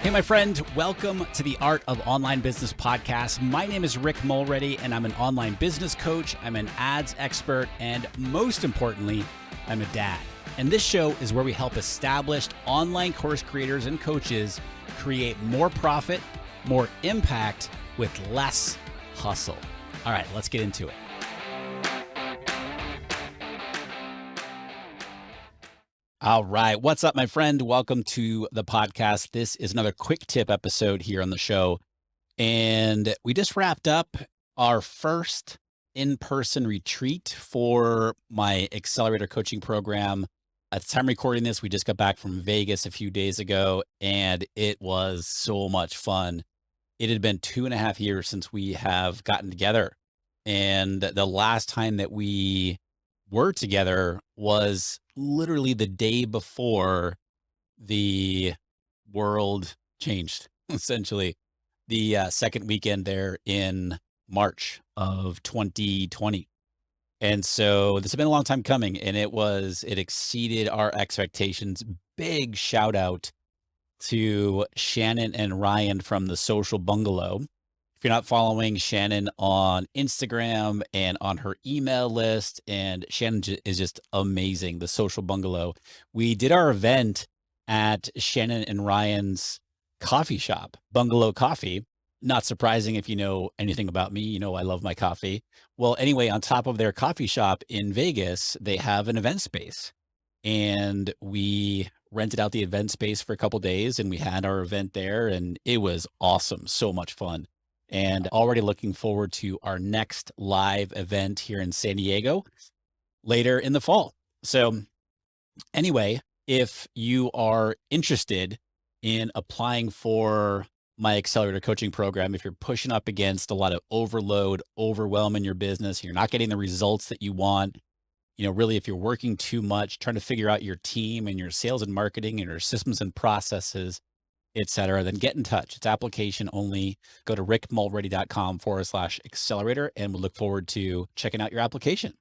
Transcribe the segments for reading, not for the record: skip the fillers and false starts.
Hey, my friend, welcome to the Art of Online Business podcast. My name is Rick Mulready, and I'm an online business coach. I'm an ads expert, and most importantly, I'm a dad. And this show is where we help established online course creators and coaches create more profit, more impact with less hustle. All right, let's get into it. All right. What's up, my friend? Welcome to the podcast. This is another quick tip episode here on the show. And we just wrapped up our first in-person retreat for my accelerator coaching program. At the time recording this, we just got back from Vegas a few days ago, and it was so much fun. It had been 2.5 years since we have gotten together. And the last time that we were together was literally the day before the world changed, essentially. The second weekend there in March of 2020. And so this has been a long time coming, and it exceeded our expectations. Big shout out to Shannon and Ryan from the Social Bungalow. If you're not following Shannon on Instagram and on her email list, and Shannon is just amazing, the Social Bungalow. We did our event at Shannon and Ryan's coffee shop, Bungalow Coffee. Not surprising if you know anything about me, you know I love my coffee. Well, anyway, on top of their coffee shop in Vegas, they have an event space. And we rented out the event space for a couple days, and we had our event there, and it was awesome. So much fun. And already looking forward to our next live event here in San Diego later in the fall. So anyway, if you are interested in applying for my accelerator coaching program, if you're pushing up against a lot of overload, overwhelm in your business, you're not getting the results that you want, really, if you're working too much, trying to figure out your team and your sales and marketing and your systems and processes, et cetera, then get in touch. It's application only. Go to rickmulready.com/accelerator, and we'll look forward to checking out your application.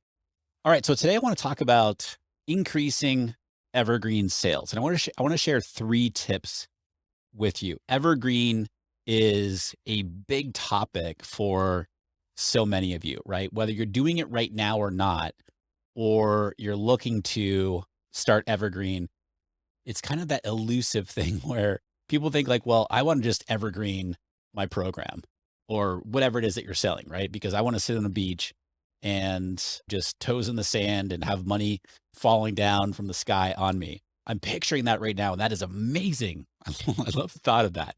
All right. So today I want to talk about increasing evergreen sales. And I want to share 3 tips with you. Evergreen is a big topic for so many of you, right? Whether you're doing it right now or not, or you're looking to start evergreen, it's kind of that elusive thing where people think like, well, I want to just evergreen my program or whatever it is that you're selling, right? Because I want to sit on the beach and just toes in the sand and have money falling down from the sky on me. I'm picturing that right now, and that is amazing. I love the thought of that.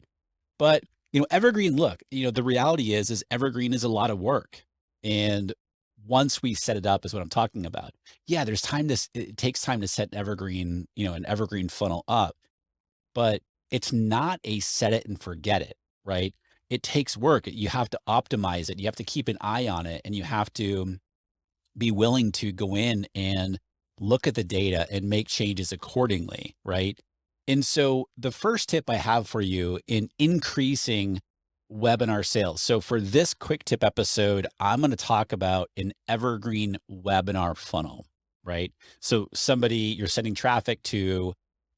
But, evergreen, look, the reality is evergreen is a lot of work. And once we set it up is what I'm talking about. Yeah, it takes time to set evergreen, an evergreen funnel up, but it's not a set it and forget it, right? It takes work. You have to optimize it. You have to keep an eye on it, and you have to be willing to go in and look at the data and make changes accordingly, right? And so the first tip I have for you in increasing webinar sales. So for this quick tip episode, I'm going to talk about an evergreen webinar funnel, right? So you're sending traffic to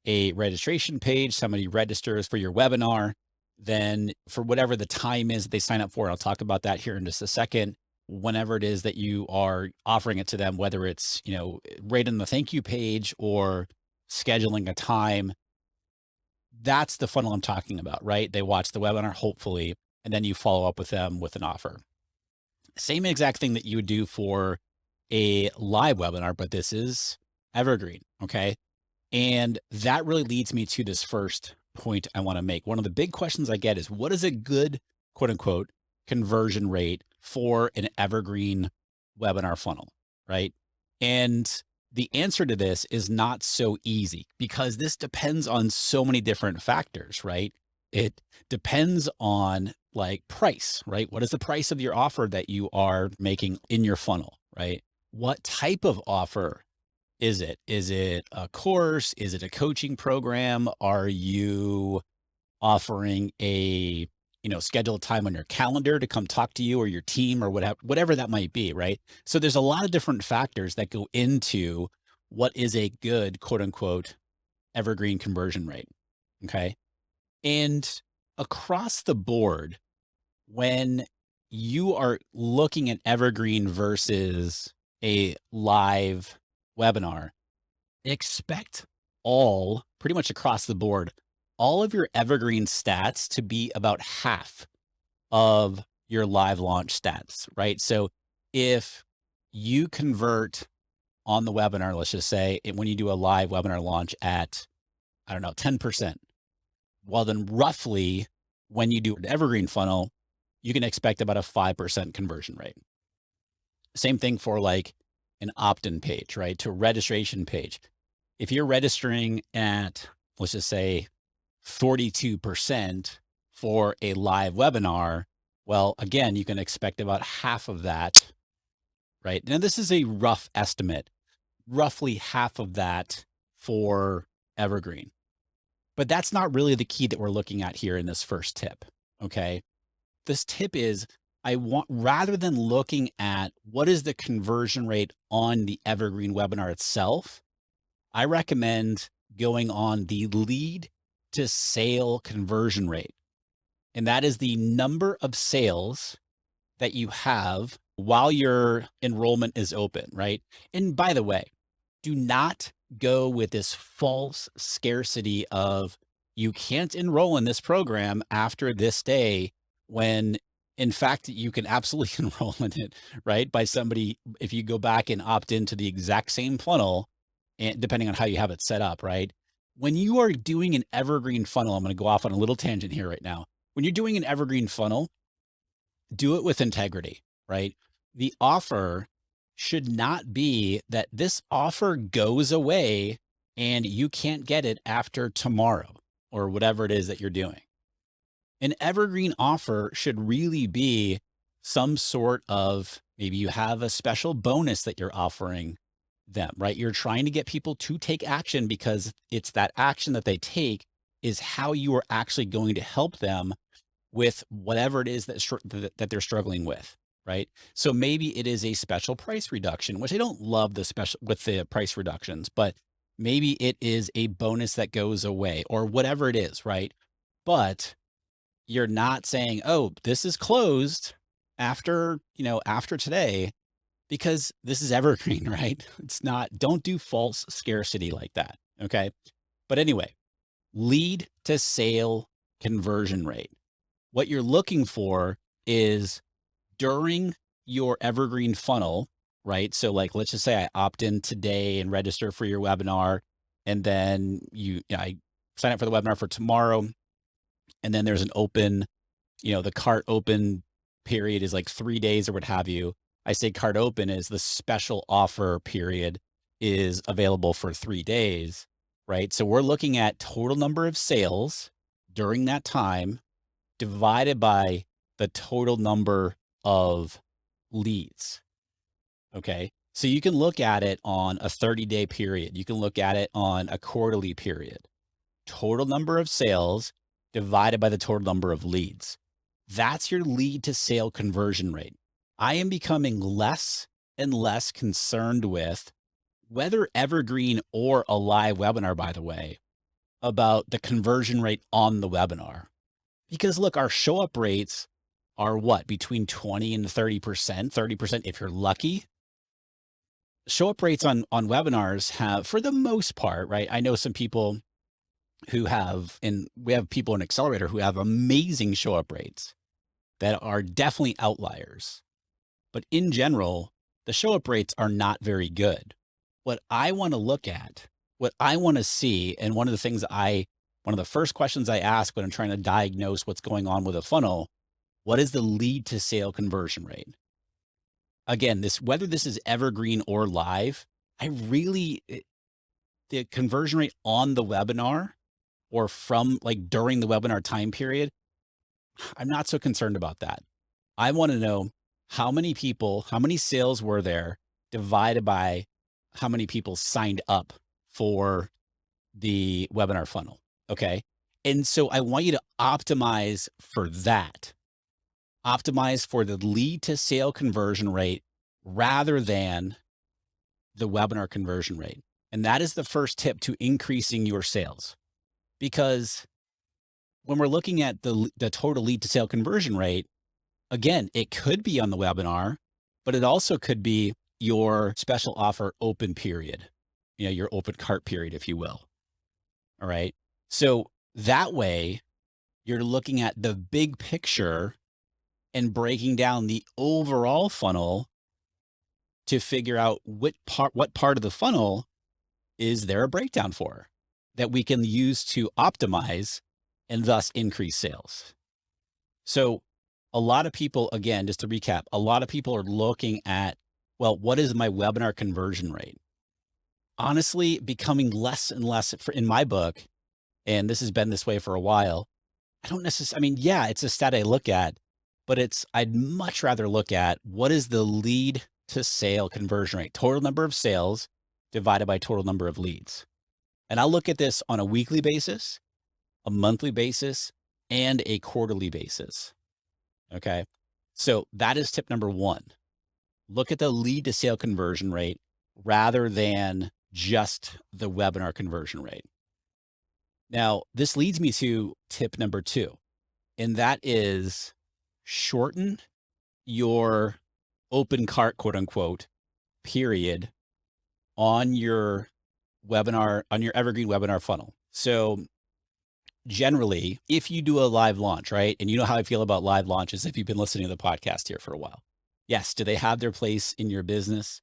a registration page, somebody registers for your webinar, then for whatever the time is that they sign up for, I'll talk about that here in just a second. Whenever it is that you are offering it to them, whether it's, right in the thank you page or scheduling a time, that's the funnel I'm talking about, right? They watch the webinar, hopefully, and then you follow up with them with an offer. Same exact thing that you would do for a live webinar, but this is evergreen, okay? And that really leads me to this first point I want to make. One of the big questions I get is, what is a good, quote unquote, conversion rate for an evergreen webinar funnel, right? And the answer to this is not so easy because this depends on so many different factors, right? It depends on price, right? What is the price of your offer that you are making in your funnel, right? What type of offer is it? Is it a course? Is it a coaching program? Are you offering a schedule time on your calendar to come talk to you or your team or whatever that might be, right? So there's a lot of different factors that go into what is a good, quote unquote, evergreen conversion rate. Okay. And across the board, when you are looking at Evergreen versus a live webinar, expect all, pretty much across the board, all of your Evergreen stats to be about half of your live launch stats, right? So if you convert on the webinar, let's just say when you do a live webinar launch at, I don't know, 10%, well, then roughly when you do an Evergreen funnel, you can expect about a 5% conversion rate. Same thing for like an opt-in page, right? To a registration page. If you're registering at, let's just say 42% for a live webinar, well, again, you can expect about half of that, right? Now, this is a rough estimate, roughly half of that for Evergreen. But that's not really the key that we're looking at here in this first tip, okay? This tip is rather than looking at what is the conversion rate on the Evergreen webinar itself, I recommend going on the lead to sale conversion rate. And that is the number of sales that you have while your enrollment is open, right? And by the way, do not go with this false scarcity of you can't enroll in this program after this day when in fact you can absolutely enroll in it, right? By somebody, if you go back and opt into the exact same funnel, and depending on how you have it set up, right? When you are doing an evergreen funnel, I'm going to go off on a little tangent here right now. When you're doing an evergreen funnel, do it with integrity, right? The offer should not be that this offer goes away and you can't get it after tomorrow or whatever it is that you're doing. An evergreen offer should really be some sort of, maybe you have a special bonus that you're offering them, right? You're trying to get people to take action because it's that action that they take is how you are actually going to help them with whatever it is that they're struggling with, right? So maybe it is a special price reduction, which I don't love the special with the price reductions, but maybe it is a bonus that goes away or whatever it is, right? But you're not saying, "Oh, this is closed after, after today," because this is evergreen, right? It's not, don't do false scarcity like that, okay? But anyway, lead to sale conversion rate. What you're looking for is during your evergreen funnel, right? So like, let's just say I opt in today and register for your webinar. And then I sign up for the webinar for tomorrow. And then there's an open, the cart open period is like 3 days or what have you. I say cart open is the special offer period is available for 3 days, right? So we're looking at total number of sales during that time divided by the total number of leads. Okay. So you can look at it on a 30-day period. You can look at it on a quarterly period. Total number of sales divided by the total number of leads. That's your lead to sale conversion rate. I am becoming less and less concerned with whether evergreen or a live webinar, by the way, about the conversion rate on the webinar. Because look, our show up rates are what? Between 20 and 30%, 30% if you're lucky. Show up rates on webinars have, for the most part, right? I know some people who have, and we have people in Accelerator who have amazing show up rates that are definitely outliers. But in general, the show up rates are not very good. What I want to look at, what I want to see, and one of the first questions I ask when I'm trying to diagnose what's going on with a funnel, what is the lead to sale conversion rate? Again, whether this is evergreen or live, the conversion rate on the webinar or from like during the webinar time period, I'm not so concerned about that. I want to know how many sales were there divided by how many people signed up for the webinar funnel. Okay. And so I want you to optimize for that. Optimize for the lead to sale conversion rate rather than the webinar conversion rate. And that is the first tip to increasing your sales. Because when we're looking at the total lead to sale conversion rate, again, it could be on the webinar, but it also could be your special offer open period, your open cart period, if you will. All right. So that way you're looking at the big picture and breaking down the overall funnel to figure out what part of the funnel is there a breakdown for that we can use to optimize and thus increase sales. So a lot of people, again, just to recap, a lot of people are looking at, well, what is my webinar conversion rate? Honestly, becoming less and less in my book, and this has been this way for a while. I don't necessarily, I mean, yeah, it's a stat I look at, but I'd much rather look at what is the lead to sale conversion rate, total number of sales divided by total number of leads. And I'll look at this on a weekly basis, a monthly basis, and a quarterly basis. Okay. So that is tip number one. Look at the lead to sale conversion rate rather than just the webinar conversion rate. Now, this leads me to tip number two, and that is shorten your open cart, quote unquote, period on your webinar, on your Evergreen webinar funnel. So generally, if you do a live launch, right? And you know how I feel about live launches if you've been listening to the podcast here for a while. Yes. Do they have their place in your business?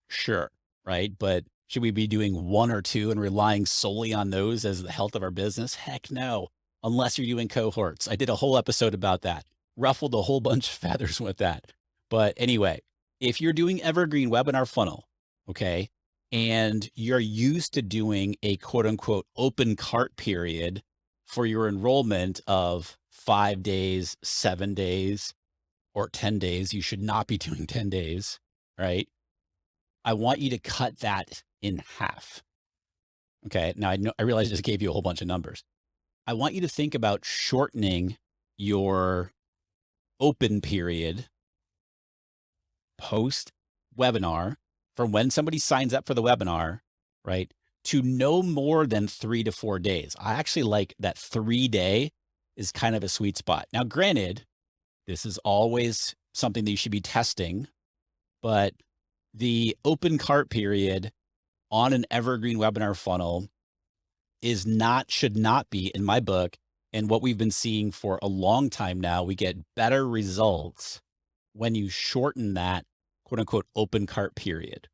Sure. Right. But should we be doing one or two and relying solely on those as the health of our business? Heck no. Unless you're doing cohorts. I did a whole episode about that, ruffled a whole bunch of feathers with that. But anyway, if you're doing Evergreen webinar funnel, okay, and you're used to doing a quote unquote open cart period for your enrollment of 5 days, 7 days, or 10 days, you should not be doing 10 days, right? I want you to cut that in half. Okay. Now I realize I just gave you a whole bunch of numbers. I want you to think about shortening your open period post webinar from when somebody signs up for the webinar, right, to no more than 3 to 4 days. I actually like that 3-day is kind of a sweet spot. Now, granted, this is always something that you should be testing, but the open cart period on an Evergreen webinar funnel should not be, in my book, and what we've been seeing for a long time now, we get better results when you shorten that quote unquote open cart period,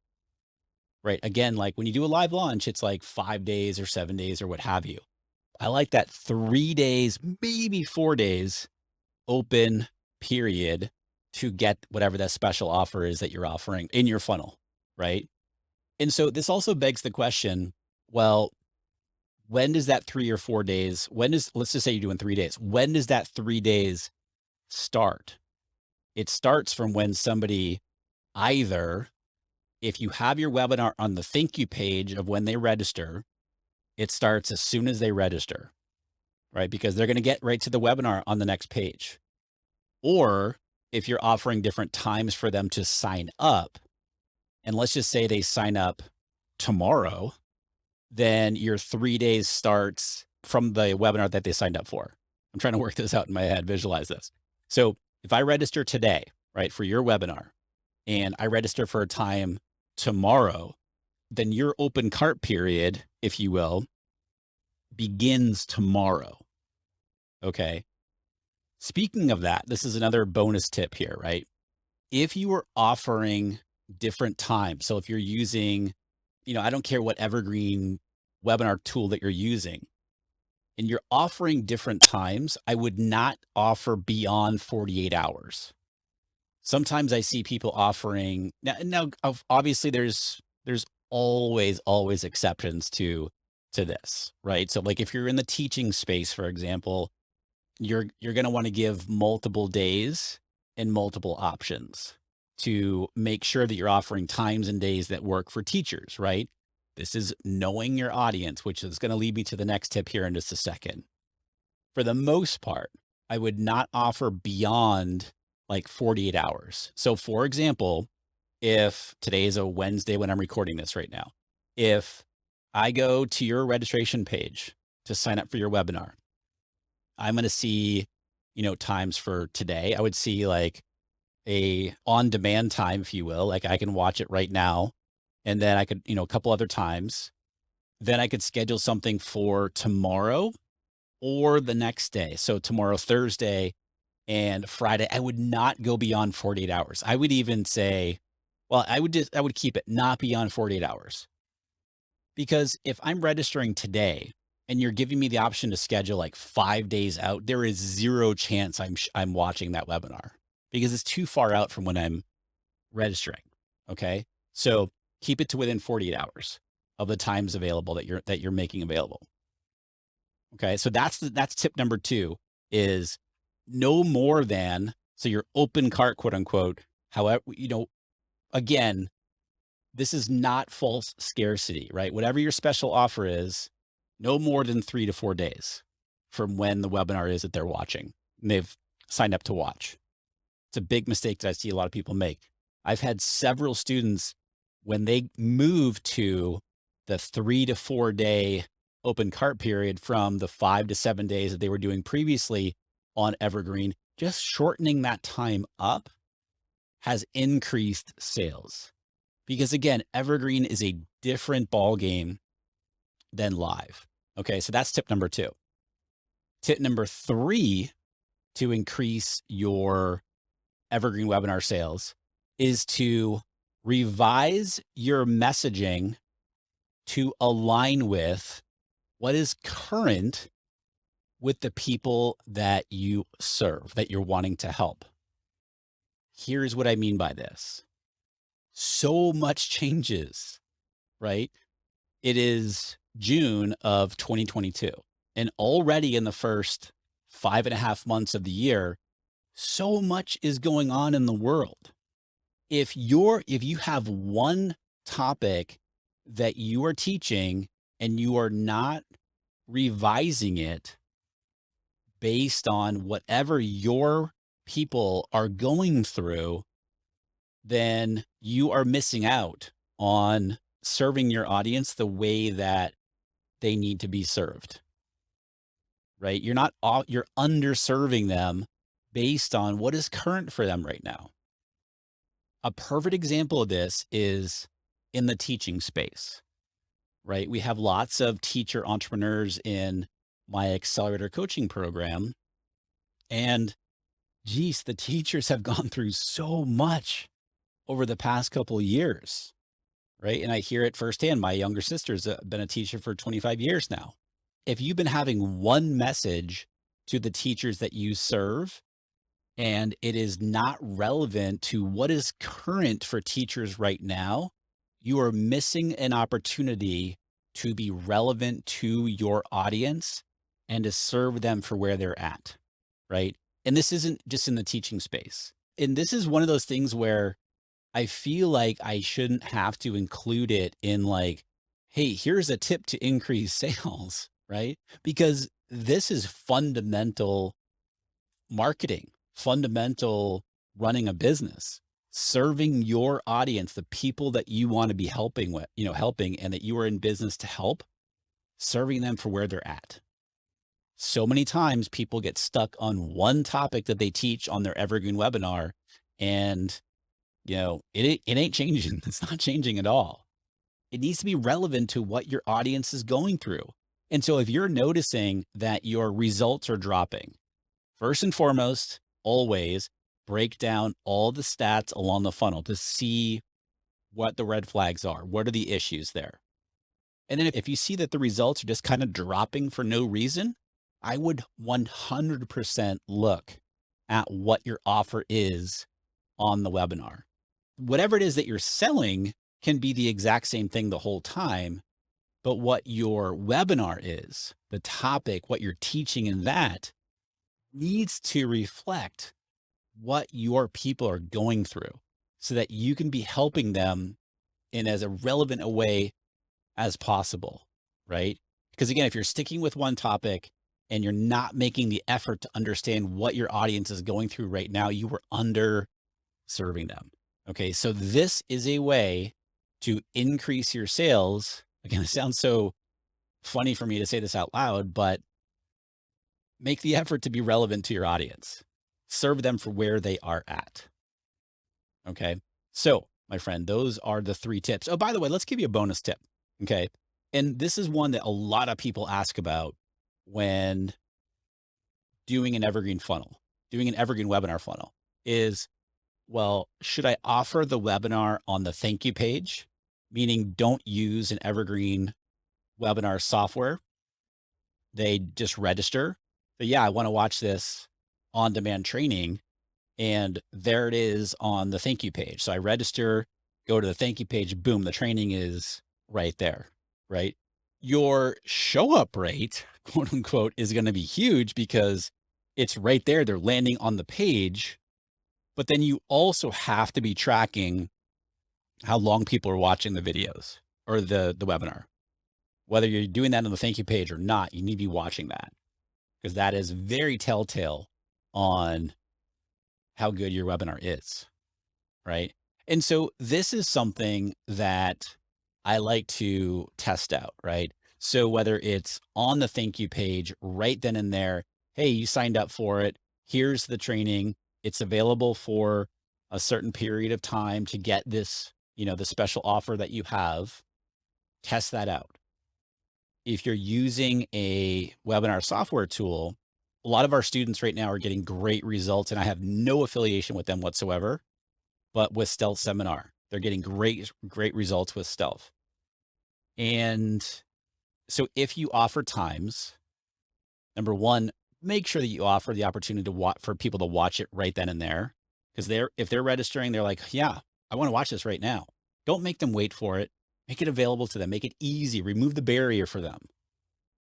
right? Again, like when you do a live launch, it's like 5 days or 7 days or what have you. I like that 3 days, maybe 4 days open period to get whatever that special offer is that you're offering in your funnel, right? And so this also begs the question, well, when does that 3 or 4 days, let's just say you're doing 3 days, when does that 3 days start? It starts from when somebody either, if you have your webinar on the thank you page of when they register, it starts as soon as they register, right? Because they're going to get right to the webinar on the next page. Or if you're offering different times for them to sign up, and let's just say they sign up tomorrow, then your 3 days starts from the webinar that they signed up for. I'm trying to work this out in my head, visualize this. So if I register today, right, for your webinar, and I register for a time tomorrow, then your open cart period, if you will, begins tomorrow. Okay. Speaking of that, this is another bonus tip here, right? If you are offering different times, so if you're using, I don't care what Evergreen webinar tool that you're using, and you're offering different times, I would not offer beyond 48 hours. Sometimes I see people offering now obviously there's always exceptions to this, right? So like if you're in the teaching space, for example, you're going to want to give multiple days and multiple options to make sure that you're offering times and days that work for teachers, right? This is knowing your audience, which is going to lead me to the next tip here in just a second. For the most part, I would not offer beyond like 48 hours. So for example, if today is a Wednesday when I'm recording this right now, if I go to your registration page to sign up for your webinar, I'm going to see, times for today. I would see like a on demand time, if you will, like I can watch it right now. And then I could, a couple other times. Then I could schedule something for tomorrow or the next day. So tomorrow, Thursday and Friday, I would not go beyond 48 hours. I would even say, well, I would keep it not beyond 48 hours. Because if I'm registering today and you're giving me the option to schedule like 5 days out, there is zero chance I'm watching that webinar because it's too far out from when I'm registering. Okay. So keep it to within 48 hours of the times available that you're making available. Okay. So that's tip number 2 is no more than, so your open cart, quote unquote. However, again, this is not false scarcity, right? Whatever your special offer is, no more than 3 to 4 days from when the webinar is that they're watching and they've signed up to watch. It's a big mistake that I see a lot of people make. I've had several students when they move to the 3 to 4 day open cart period from the 5 to 7 days that they were doing previously on Evergreen, just shortening that time up has increased sales. Because again, Evergreen is a different ball game than live. Okay, so that's tip number 2. Tip number 3 to increase your Evergreen webinar sales is to revise your messaging to align with what is current with the people that you serve, that you're wanting to help. Here's what I mean by this. So much changes, right? It is June of 2022. And already in the first 5.5 months of the year, so much is going on in the world. If you have one topic that you are teaching and you are not revising it based on whatever your people are going through, then you are missing out on serving your audience the way that they need to be served, right? You're underserving them based on what is current for them right now. A perfect example of this is in the teaching space, right? We have lots of teacher entrepreneurs in my accelerator coaching program. And geez, the teachers have gone through so much over the past couple of years, right? And I hear it firsthand. My younger sister's been a teacher for 25 years now. If you've been having one message to the teachers that you serve, and it is not relevant to what is current for teachers right now, you are missing an opportunity to be relevant to your audience and to serve them for where they're at, right? And this isn't just in the teaching space. And this is one of those things where I feel like I shouldn't have to include it in like, hey, here's a tip to increase sales, right? Because this is fundamental marketing, fundamental running a business, serving your audience, the people that you want to be helping with, helping, and that you are in business to help, serving them for where they're at. So many times people get stuck on one topic that they teach on their Evergreen webinar, and it ain't changing. It's not changing at all. It needs to be relevant to what your audience is going through. And so if you're noticing that your results are dropping, first and foremost, always break down all the stats along the funnel to see what the red flags are. What are the issues there? And then if you see that the results are just kind of dropping for no reason, I would 100% look at what your offer is on the webinar. Whatever it is that you're selling can be the exact same thing the whole time, but what your webinar is, the topic, what you're teaching in that needs to reflect what your people are going through so that you can be helping them in as a relevant a way as possible, right? Because again, if you're sticking with one topic and you're not making the effort to understand what your audience is going through right now, you are under serving them. Okay. So this is a way to increase your sales. Again, it sounds so funny for me to say this out loud, but make the effort to be relevant to your audience. Serve them for where they are at. Okay. So, my friend, those are the three tips. Oh, by the way, let's give you a bonus tip. Okay. And this is one that a lot of people ask about when doing an evergreen funnel, doing an evergreen webinar funnel is, well, should I offer the webinar on the thank you page? Meaning don't use an evergreen webinar software. They just register. But yeah, I want to watch this on demand training. And there it is on the thank you page. So I register, go to the thank you page, boom, the training is right there, right? Your show up rate, quote unquote, is going to be huge because it's right there. They're landing on the page. But then you also have to be tracking how long people are watching the videos or the webinar. Whether you're doing that on the thank you page or not, you need to be watching that because that is very telltale on how good your webinar is, right? And so this is something that I like to test out, right? So whether it's on the thank you page right then and there, hey, you signed up for it. Here's the training. It's available for a certain period of time to get this, the special offer that you have. Test that out. If you're using a webinar software tool, a lot of our students right now are getting great results, and I have no affiliation with them whatsoever, but with Stealth Seminar, they're getting great results with Stealth. And so if you offer times, number one, make sure that you offer the opportunity for people to watch it right then and there. Because if they're registering, they're like, yeah, I want to watch this right now. Don't make them wait for it. Make it available to them. Make it easy. Remove the barrier for them.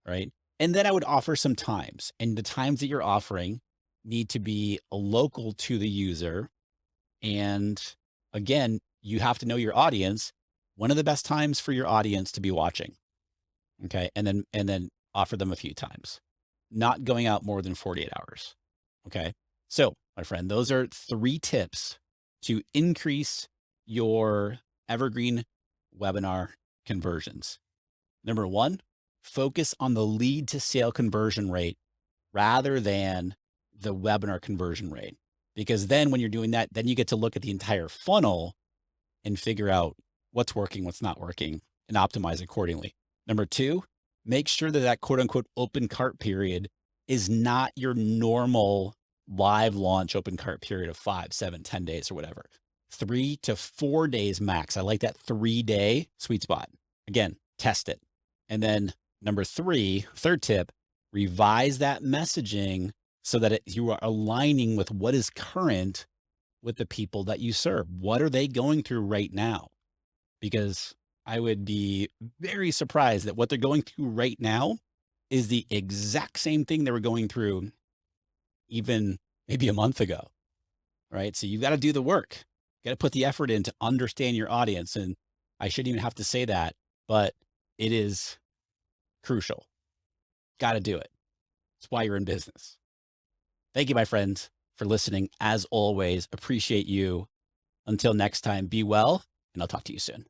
Right. And then I would offer some times, and the times that you're offering need to be local to the user. And again, you have to know your audience. One of the best times for your audience to be watching. Okay. And then offer them a few times, not going out more than 48 hours. Okay. So my friend, those are 3 tips to increase your evergreen webinar conversions. Number 1, focus on the lead to sale conversion rate rather than the webinar conversion rate. Because then when you're doing that, then you get to look at the entire funnel and figure out what's working, what's not working, and optimize accordingly. Number 2, make sure that quote unquote open cart period is not your normal live launch open cart period of 5, 7, 10 days or whatever. 3 to 4 days max. I like that 3-day sweet spot. Again, test it. And then number 3, third tip, revise that messaging so that you are aligning with what is current with the people that you serve. What are they going through right now? Because I would be very surprised that what they're going through right now is the exact same thing they were going through even maybe a month ago, right? So you've got to do the work. You got to put the effort in to understand your audience. And I shouldn't even have to say that, but it is crucial. Got to do it. It's why you're in business. Thank you, my friends, for listening. As always, appreciate you. Until next time, be well, and I'll talk to you soon.